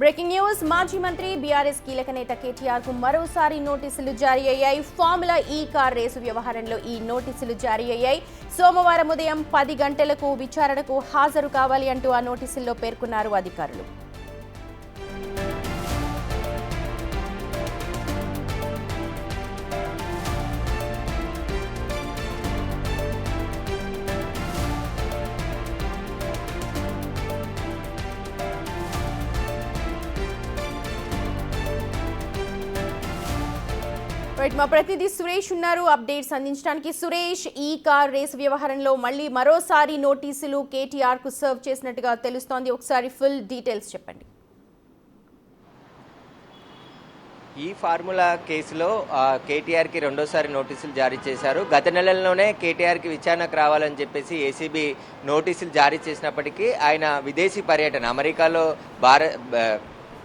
Breaking news మాజీ మంత్రి BRS కీలక నేత కేటీఆర్ కు మరోసారి నోటీసులు జారీ అయ్యాయి. ఫార్ములా ఈ కార్ రేసు వ్యవహారంలో ఈ నోటీసులు జారీ అయ్యాయి. సోమవారం ఉదయం 10 గంటలకు విచారణకు హాజరు కావాలి అంటూ ఆ నోటీసుల్లో పేర్కొన్నారు అధికారులు. మా ప్రతినిధి సురేష్ ఉన్నారు అప్డేట్స్ అందించడానికి. సురేష్, ఈ కార్ రేసు వ్యవహారంలో మళ్ళీ మరోసారి నోటీసులు కేటీఆర్ కు సర్వ్ చేసినట్టుగా తెలుస్తోంది. ఒకసారి ఫుల్ డీటెయిల్స్ చెప్పండి. ఈ ఫార్ములా కేసులో కేటీఆర్కి రెండోసారి నోటీసులు జారీ చేశారు. గత నెలలోనే కేటీఆర్కి విచారణకు రావాలని చెప్పేసి ఏసీబీ నోటీసులు జారీ చేసినప్పటికీ ఆయన విదేశీ పర్యటన అమెరికాలో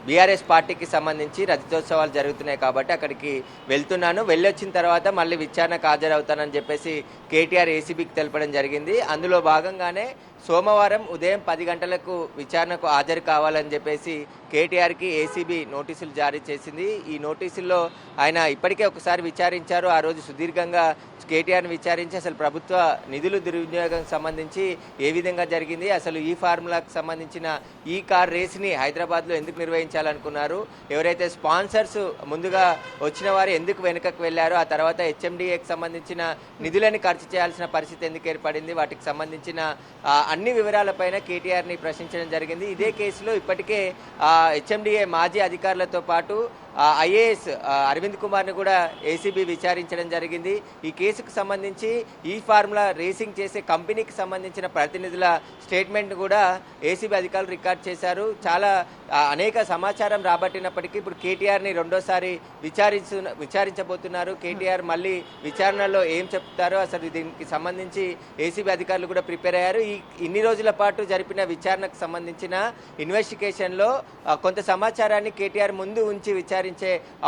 బీఆర్ఎస్ పార్టీకి సంబంధించి రజతోత్సవాలు జరుగుతున్నాయి కాబట్టి అక్కడికి వెళ్తున్నాను, వెళ్ళొచ్చిన తర్వాత మళ్ళీ విచారణకు హాజరవుతానని చెప్పేసి కేటీఆర్ ఏసీబీకి తెలపడం జరిగింది. అందులో భాగంగానే సోమవారం ఉదయం 10 గంటలకు విచారణకు హాజరు కావాలని చెప్పేసి కేటీఆర్కి ఏసీబీ నోటీసులు జారీ చేసింది. ఈ నోటీసుల్లో ఆయన ఇప్పటికే ఒకసారి విచారించారు. ఆ రోజు సుదీర్ఘంగా కేటీఆర్ని విచారించి అసలు ప్రభుత్వ నిధులు దుర్వినియోగం సంబంధించి ఏ విధంగా జరిగింది, అసలు ఈ ఫార్ములాకు సంబంధించిన ఈ కార్ రేస్ని హైదరాబాద్లో ఎందుకు నిర్వహించాలనుకున్నారు, ఎవరైతే స్పాన్సర్స్ ముందుగా వచ్చిన వారు ఎందుకు వెనుకకు వెళ్ళారు, ఆ తర్వాత హెచ్ఎండిఏకి సంబంధించిన నిధులని ఖర్చు చేయాల్సిన పరిస్థితి ఎందుకు ఏర్పడింది, వాటికి సంబంధించిన అన్ని వివరాలపైన కేటీఆర్ని ప్రశ్నించడం జరిగింది. ఇదే కేసులో ఇప్పటికే హెచ్ఎండిఏ మాజీ అధికారులతో పాటు ఐఏఎస్ అరవింద్ కుమార్ని కూడా ఏసీబీ విచారించడం జరిగింది. ఈ కేసుకు సంబంధించి ఈ ఫార్ములా రేసింగ్ చేసే కంపెనీకి సంబంధించిన ప్రతినిధుల స్టేట్మెంట్ కూడా ఏసీబీ అధికారులు రికార్డ్ చేశారు. చాలా అనేక సమాచారం రాబట్టినప్పటికీ ఇప్పుడు కేటీఆర్ని రెండోసారి విచారించబోతున్నారు. కేటీఆర్ మళ్ళీ విచారణలో ఏం చెప్తారో అసలు దీనికి సంబంధించి ఏసీబీ అధికారులు కూడా ప్రిపేర్ అయ్యారు. ఇన్ని రోజుల పాటు జరిపిన విచారణకు సంబంధించిన ఇన్వెస్టిగేషన్లో కొంత సమాచారాన్ని కేటీఆర్ ముందు ఉంచి విచారించే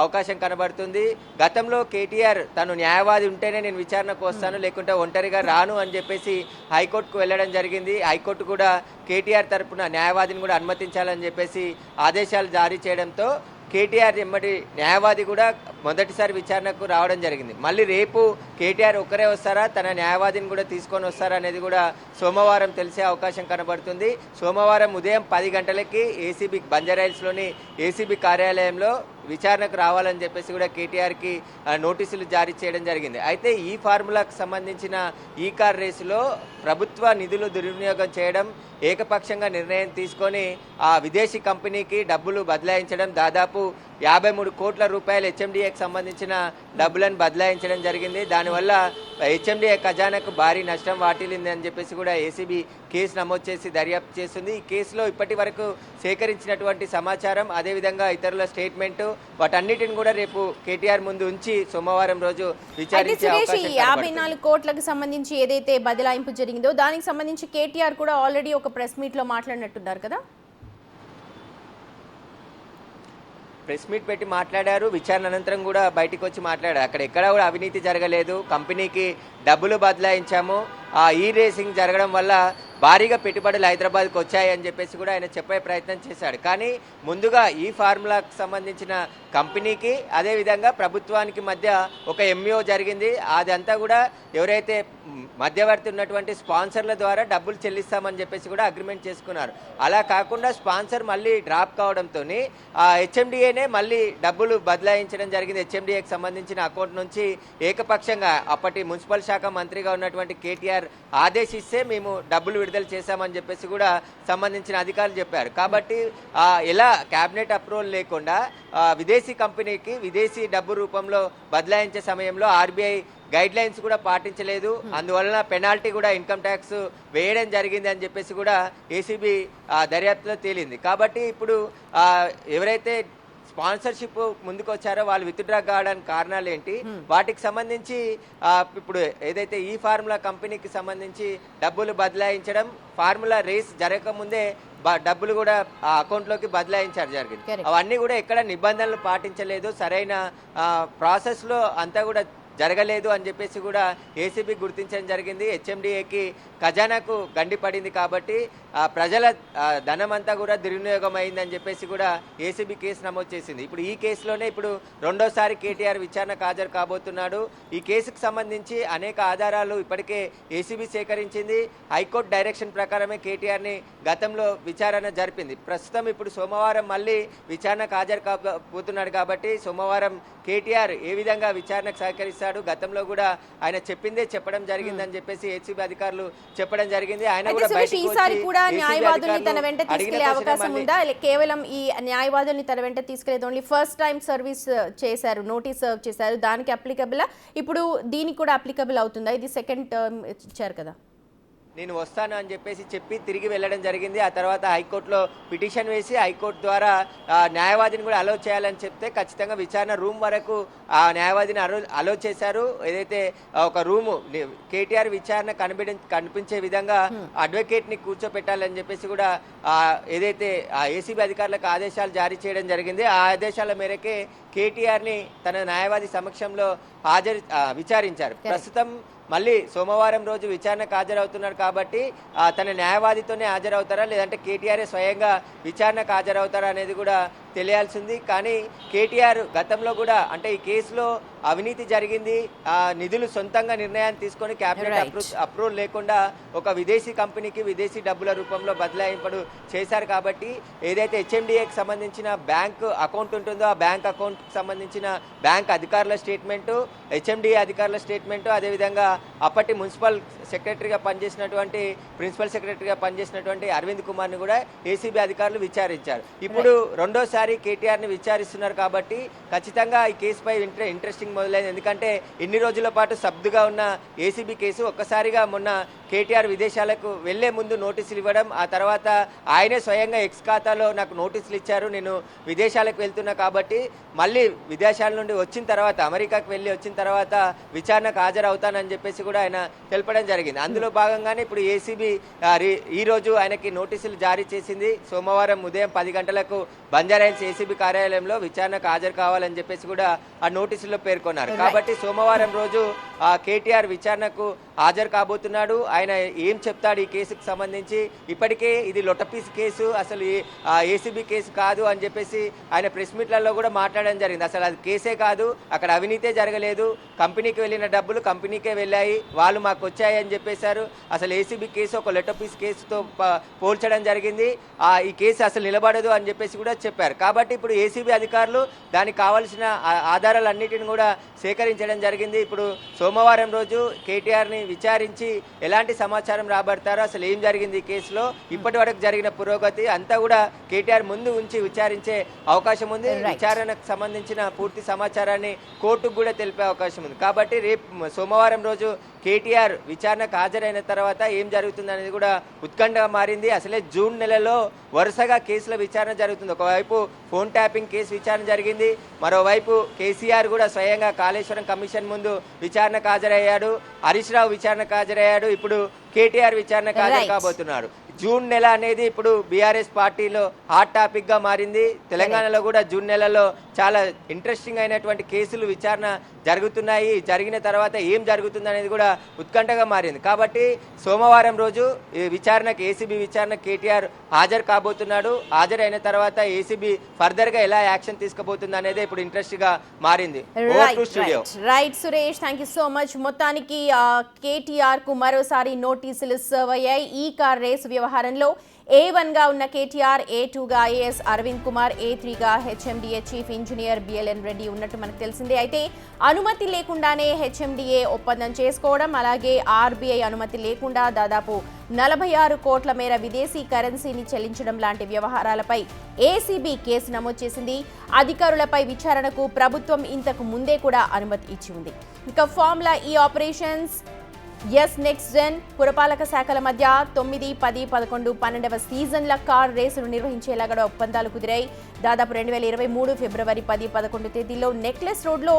అవకాశం కనబడుతుంది. గతంలో కేటీఆర్ తను న్యాయవాది ఉంటేనే నేను విచారణకు వస్తాను, లేకుంటే ఒంటరిగా రాను అని చెప్పేసి హైకోర్టుకు వెళ్ళడం జరిగింది. హైకోర్టు కూడా కేటీఆర్ తరపున న్యాయవాదిని కూడా అనుమతించాలని చెప్పేసి ఆదేశాలు జారీ చేయడంతో కేటీఆర్ ఎమ్మటి న్యాయవాది కూడా మొదటిసారి విచారణకు రావడం జరిగింది. మళ్ళీ రేపు కేటీఆర్ ఒక్కరే వస్తారా, తన న్యాయవాదిని కూడా తీసుకొని వస్తారా అనేది కూడా సోమవారం తెలిసే అవకాశం కనబడుతుంది. సోమవారం ఉదయం 10 గంటలకి ఏసీబీ బంజారాహిల్స్లోని ఏసీబీ కార్యాలయంలో విచారణకు రావాలని చెప్పేసి కూడా కేటీఆర్కి నోటీసులు జారీ చేయడం జరిగింది. అయితే ఈ ఫార్ములాకు సంబంధించిన ఈ కార్ రేసులో ప్రభుత్వ నిధులు దుర్వినియోగం చేయడం, ఏకపక్షంగా నిర్ణయం తీసుకొని ఆ విదేశీ కంపెనీకి డబ్బులు బదలాయించడం, దాదాపు 53 కోట్ల రూపాయలు హెచ్ఎండిఏకి సంబంధించిన డబ్బులను బదలాయించడం జరిగింది. దానివల్ల హెచ్ఎండిఏ ఖజానాకు భారీ నష్టం వాటిల్లింది అని చెప్పేసి కూడా ఏసీబీ కేసు నమోదు చేసి దర్యాప్తు చేస్తుంది. ఈ కేసులో ఇప్పటి వరకు సేకరించినటువంటి సమాచారం, అదేవిధంగా ఇతరుల స్టేట్మెంట్, వాటన్నిటిని కూడా రేపు కేటీఆర్ ముందు ఉంచి సోమవారం రోజు విచారించే అవకాశం. 54 కోట్లకు సంబంధించి ఏదైతే బదలాయింపు జరిగిందో దానికి సంబంధించి కేటీఆర్ కూడా ఆల్రెడీ ఒక ప్రెస్ మీట్ లో మాట్లాడినట్టున్నారు కదా. ప్రెస్ మీట్ పెట్టి మాట్లాడారు. విచారణ అనంతరం కూడా బయటకు వచ్చి మాట్లాడారు. అక్కడ ఎక్కడ కూడా అవినీతి జరగలేదు, కంపెనీకి డబ్బులు బదలాయించాము, ఈ రేసింగ్ జరగడం వల్ల భారీగా పెట్టుబడులు హైదరాబాద్కి వచ్చాయి అని చెప్పేసి కూడా ఆయన చెప్పే ప్రయత్నం చేశాడు. కానీ ముందుగా ఈ ఫార్ములాకు సంబంధించిన కంపెనీకి అదేవిధంగా ప్రభుత్వానికి మధ్య ఒక ఎంఓ జరిగింది. అదంతా కూడా ఎవరైతే మధ్యవర్తి ఉన్నటువంటి స్పాన్సర్ల ద్వారా డబ్బులు చెల్లిస్తామని చెప్పేసి కూడా అగ్రిమెంట్ చేసుకున్నారు. అలా కాకుండా స్పాన్సర్ మళ్ళీ డ్రాప్ కావడంతో హెచ్ఎండిఏనే మళ్ళీ డబ్బులు బదలాయించడం జరిగింది. హెచ్ఎండిఏకి సంబంధించిన అకౌంట్ నుంచి ఏకపక్షంగా అప్పటి మున్సిపల్ శాఖ మంత్రిగా ఉన్నటువంటి కేటీఆర్ ఆదేశిస్తే మేము డబ్బులు విడుదల చేశామని చెప్పేసి కూడా సంబంధించిన అధికారులు చెప్పారు. కాబట్టి ఎలా క్యాబినెట్ అప్రూవల్ లేకుండా విదేశీ కంపెనీకి విదేశీ డబ్బు రూపంలో బదలాయించే సమయంలో ఆర్బీఐ గైడ్ లైన్స్ కూడా పాటించలేదు, అందువలన పెనాల్టీ కూడా ఇన్కమ్ ట్యాక్స్ వేయడం జరిగింది అని చెప్పేసి కూడా ఏసీబీ దర్యాప్తులో తేలింది. కాబట్టి ఇప్పుడు ఎవరైతే స్పాన్సర్షిప్ ముందుకు వచ్చారో వాళ్ళు విత్డ్రా కావడానికి కారణాలు ఏంటి, వాటికి సంబంధించి ఇప్పుడు ఏదైతే ఈ ఫార్ములా కంపెనీకి సంబంధించి డబ్బులు బదలాయించడం, ఫార్ములా రేస్ జరగకముందే డబ్బులు కూడా ఆ అకౌంట్లోకి బదలాయించారు జరిగింది. అవన్నీ కూడా ఎక్కడ నిబంధనలు పాటించలేదు, సరైన ప్రాసెస్లో అంతా కూడా జరగలేదు అని చెప్పేసి కూడా ఏసీబీ గుర్తించడం జరిగింది. హెచ్ఎండిఏకి ఖజానాకు గండి పడింది కాబట్టి ప్రజల ధనమంతా కూడా దుర్వినియోగం అయిందని చెప్పేసి కూడా ఏసీబీ కేసు నమోదు చేసింది. ఇప్పుడు ఈ కేసులోనే ఇప్పుడు రెండోసారి కేటీఆర్ విచారణకు హాజరు కాబోతున్నాడు. ఈ కేసుకు సంబంధించి అనేక ఆధారాలు ఇప్పటికే ఏసీబీ సేకరించింది. హైకోర్టు డైరెక్షన్ ప్రకారమే కేటీఆర్ని గతంలో విచారణ జరిపింది. ప్రస్తుతం ఇప్పుడు సోమవారం మళ్ళీ విచారణకు హాజరు కాబోతున్నాడు కాబట్టి సోమవారం కేటీఆర్ ఏ విధంగా విచారణకు సహకరిస్తాడు, గతంలో కూడా ఆయన చెప్పిందే చెప్పడం జరిగిందని చెప్పేసి ఏసీబీ అధికారులు చెప్పడం జరిగింది. ఆయన కూడా ఈసారి కూడా న్యాయవాదుల్ని తన వెంట తీసుకెళ్లే అవకాశం ఉందా? కేవలం ఈ న్యాయవాదుల్ని తన వెంట తీసుకెళ్లేదు ఓన్లీ ఫస్ట్ టైం సర్వీస్ చేశారు, నోటీస్ సర్వ్ చేశారు, దానికి అప్లికబుల్. ఇప్పుడు దీనికి కూడా అప్లికబుల్ అవుతుందా? ఇది సెకండ్ టర్మ్ ఇచ్చారు కదా. నేను వస్తాను అని చెప్పేసి చెప్పి తిరిగి వెళ్ళడం జరిగింది. ఆ తర్వాత హైకోర్టులో పిటిషన్ వేసి హైకోర్టు ద్వారా న్యాయవాదిని కూడా అలో చేయాలని చెప్తే ఖచ్చితంగా విచారణ రూమ్ వరకు ఆ న్యాయవాదిని అలో చేశారు. ఏదైతే ఒక రూము కేటీఆర్ విచారణ కనిపించే విధంగా అడ్వకేట్ని కూర్చోపెట్టాలని చెప్పేసి కూడా ఏదైతే ఏసీబీ అధికారులకు ఆదేశాలు జారీ చేయడం జరిగింది. ఆ ఆదేశాల మేరకే కేటీఆర్ని తన న్యాయవాది సమక్షంలో విచారించారు. ప్రస్తుతం మళ్ళీ సోమవారం రోజు విచారణకు హాజరవుతున్నారు కాబట్టి తన న్యాయవాదితోనే హాజరవుతారా లేదంటే కేటీఆర్ స్వయంగా విచారణకు హాజరవుతారా అనేది కూడా తెలియాల్సింది. కానీ కేటీఆర్ గతంలో కూడా అంటే ఈ కేసులో అవినీతి జరిగింది, నిధులు సొంతంగా నిర్ణయాన్ని తీసుకొని క్యాబినెట్ అప్రూవల్ లేకుండా ఒక విదేశీ కంపెనీకి విదేశీ డబ్బుల రూపంలో బదలాయింపుడు చేశారు. కాబట్టి ఏదైతే హెచ్ఎండిఏకి సంబంధించిన బ్యాంక్ అకౌంట్ ఉంటుందో ఆ బ్యాంక్ అకౌంట్కి సంబంధించిన బ్యాంక్ అధికారుల స్టేట్మెంటు, హెచ్ఎండిఏ అధికారుల స్టేట్మెంటు, అదేవిధంగా అప్పటి మున్సిపల్ సెక్రటరీగా పనిచేసినటువంటి ప్రిన్సిపల్ సెక్రటరీగా పనిచేసినటువంటి అరవింద్ కుమార్ని కూడా ఏసీబీ అధికారులు విచారించారు. ఇప్పుడు రెండోసారి కేటీఆర్ని విచారిస్తున్నారు కాబట్టి ఖచ్చితంగా ఈ కేసుపై ఇంట్రెస్టింగ్ మొదలైంది. ఎందుకంటే ఇన్ని రోజుల పాటు సబ్దుగా ఉన్న ఏసీబీ కేసు ఒక్కసారిగా మొన్న కేటీఆర్ విదేశాలకు వెళ్లే ముందు నోటీసులు ఇవ్వడం, ఆ తర్వాత ఆయనే స్వయంగా ఎక్స్ ఖాతాలో నాకు నోటీసులు ఇచ్చారు, నేను విదేశాలకు వెళ్తున్నా కాబట్టి మళ్ళీ విదేశాల నుండి వచ్చిన తర్వాత అమెరికాకు వెళ్ళి వచ్చిన తర్వాత విచారణకు హాజరవుతానని చెప్పేసి కూడా ఆయన తెలపడం జరిగింది. అందులో భాగంగానే ఇప్పుడు ఏసీబీ ఈ రోజు ఆయనకి నోటీసులు జారీ చేసింది. సోమవారం ఉదయం 10 గంటలకు బంజారాహిల్స్ ఏసీబీ కార్యాలయంలో విచారణకు హాజరు కావాలని చెప్పేసి కూడా ఆ నోటీసుల్లో పేర్కొన్నారు. కాబట్టి సోమవారం రోజు కేటీఆర్ విచారణకు హాజరు కాబోతున్నాడు. ఆయన ఏం చెప్తాడు ఈ కేసుకు సంబంధించి? ఇప్పటికే ఇది లొటపీస్ కేసు, అసలు ఏసీబీ కేసు కాదు అని చెప్పేసి ఆయన ప్రెస్ మీట్లలో కూడా మాట్లాడడం జరిగింది. అసలు అది కేసే కాదు, అక్కడ అవినీతే జరగలేదు, కంపెనీకి వెళ్ళిన డబ్బులు కంపెనీకే వెళ్ళాయి, వాళ్ళు మాకు వచ్చాయి అని చెప్పేశారు. అసలు ఏసీబీ కేసు ఒక లొటపీస్ కేసుతో పోల్చడం జరిగింది. ఈ కేసు అసలు నిలబడదు అని చెప్పేసి కూడా చెప్పారు. కాబట్టి ఇప్పుడు ఏసీబీ అధికారులు దానికి కావాల్సిన ఆధారాలన్నిటిని కూడా సేకరించడం జరిగింది. ఇప్పుడు సోమవారం రోజు కేటీఆర్ని విచారించి ఎలాంటి సమాచారం రాబడతారో, అసలు ఏం జరిగింది ఈ కేసులో, ఇప్పటి వరకు జరిగిన పురోగతి అంతా కూడా కేటీఆర్ ముందు ఉంచి విచారించే అవకాశం ఉంది. విచారణకు సంబంధించిన పూర్తి సమాచారాన్ని కోర్టుకు కూడా తెలిపే అవకాశం ఉంది. కాబట్టి రేపు సోమవారం రోజు కేటీఆర్ విచారణకు హాజరైన తర్వాత ఏం జరుగుతుంది అనేది కూడా ఉత్కంఠగా మారింది. అసలే జూన్ నెలలో వరుసగా కేసుల విచారణ జరుగుతుంది. ఒకవైపు ఫోన్ ట్యాపింగ్ కేసు విచారణ జరిగింది, మరోవైపు కేసీఆర్ కూడా స్వయంగా కాళేశ్వరం కమిషన్ ముందు విచారణకు హాజరయ్యాడు, హరీష్ రావు విచారణకు హాజరయ్యాడు, ఇప్పుడు కేటీఆర్ విచారణకు హాజరు కాబోతున్నాడు. జూన్ నెల అనేది ఇప్పుడు బీఆర్ఎస్ పార్టీలో హాట్ టాపిక్ గా మారింది. తెలంగాణలో కూడా జూన్ నెలలో చాలా ఇంట్రెస్టింగ్ అయినటువంటి కేసులు విచారణ జరుగుతున్నాయి. జరిగిన తర్వాత ఏం జరుగుతుంది అనేది కూడా ఉత్కంఠగా మారింది. కాబట్టి సోమవారం రోజు ఈ విచారణకు ఏసీబీ విచారణ కేటీఆర్ హాజరు కాబోతున్నాడు. హాజరైన తర్వాత ఏసీబీ ఫర్దర్ గా ఎలా యాక్షన్ తీసుకోబోతుంది అనేది ఇప్పుడు ఇంట్రెస్ట్ గా మారింది. Right Suresh, thank you so much. మొత్తానికి కేటీఆర్ కు మరోసారి నోటీసులు సర్వ్ అయ్యాయి. ఈ కార్ రేసు వ్యవహారంలో A1 గా ఉన్న కేటీఆర్, A2 గా ఐఏఎస్ అరవింద్ కుమార్, A3 గా HMDA chief engineer BLN Reddy ఉన్నట్టు మనకు తెలిసిందే. అయితే అనుమతి లేకుండానే హెచ్ఎండిఏ ఒప్పందం చేసుకోవడం, అలాగే ఆర్బీఐ అనుమతి లేకుండా దాదాపు 46 కోట్ల మేర విదేశీ కరెన్సీని చెల్లించడం లాంటి వ్యవహారాలపై ఏసీబీ కేసు నమోదు చేసింది. అధికారులపై విచారణకు ప్రభుత్వం ఇంతకు ముందే కూడా అనుమతి ఇచ్చి ఉంది. ఇక ఫార్ములా ఈ ఆపరేషన్స్ ఎస్ నెక్స్ట్ జెన్ పురపాలక శాఖల మధ్య 9, 10, 11, 12వ సీజన్ల కార్ రేసులు నిర్వహించేలా కూడా ఒప్పందాలు కుదిరాయి. దాదాపు 2023 ఫిబ్రవరి 10, 11 తేదీల్లో నెక్లెస్ రోడ్లో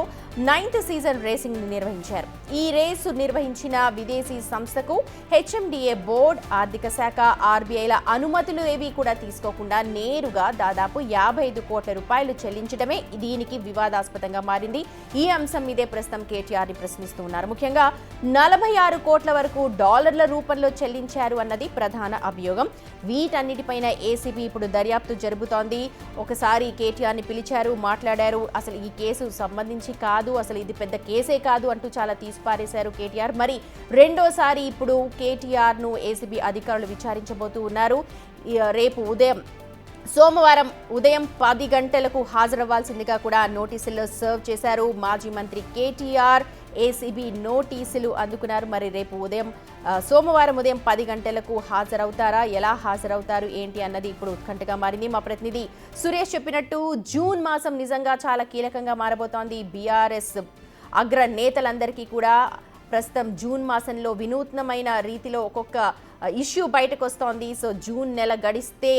9th సీజన్ రేసింగ్ నిర్వహించారు. ఈ రేసు నిర్వహించిన విదేశీ సంస్థకు హెచ్ఎండిఏ బోర్డు, ఆర్థిక శాఖ, ఆర్బీఐల అనుమతులు ఏవి కూడా తీసుకోకుండా నేరుగా దాదాపు 55 కోట్ల రూపాయలు చెల్లించడమే దీనికి వివాదాస్పదంగా మారింది. ఈ అంశం మీదే ప్రస్తుతం కేటీఆర్ని ప్రశ్నిస్తూ ఉన్నారు. ముఖ్యంగా 46 కోట్ల వరకు డాలర్ల రూపంలో చెల్లించారు అన్నది ప్రధాన అభియోగం. వీటన్నిటిపైన ఏసీబీ ఇప్పుడు దర్యాప్తు జరుపుతోంది. ఒకసారి కేటీఆర్ని పిలిచారు, మాట్లాడారు. అసలు ఈ కేసు సంబంధించి కాదు, అసలు ఇది పెద్ద కేసే కాదు అంటూ చాలా తీసిపారేశారు కేటీఆర్. మరి రెండోసారి ఇప్పుడు కేటీఆర్ను ఏసీబీ అధికారులు విచారించబోతూ ఉన్నారు. రేపు సోమవారం ఉదయం 10 గంటలకు హాజరవ్వాల్సిందిగా కూడా నోటీసులు సర్వ్ చేశారు. మాజీ మంత్రి కేటీఆర్ ఏసీబీ నోటీసులు అందుకున్నారు. మరి రేపు సోమవారం ఉదయం 10 గంటలకు హాజరవుతారా, ఎలా హాజరవుతారు ఏంటి అన్నది ఇప్పుడు ఉత్కంఠగా మారింది. మా ప్రతినిధి సురేష్ చెప్పినట్టు జూన్ మాసం నిజంగా చాలా కీలకంగా మారబోతోంది. బీఆర్ఎస్ అగ్ర నేతలందరికీ కూడా ప్రస్తుతం జూన్ మాసంలో వినూత్నమైన రీతిలో ఒక్కొక్క ఇష్యూ బయటకు వస్తోంది. సో జూన్ నెల గడిస్తే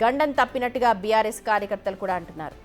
గండం తప్పినట్టుగా బీఆర్ఎస్ కార్యకర్తలు కూడా అంటున్నారు.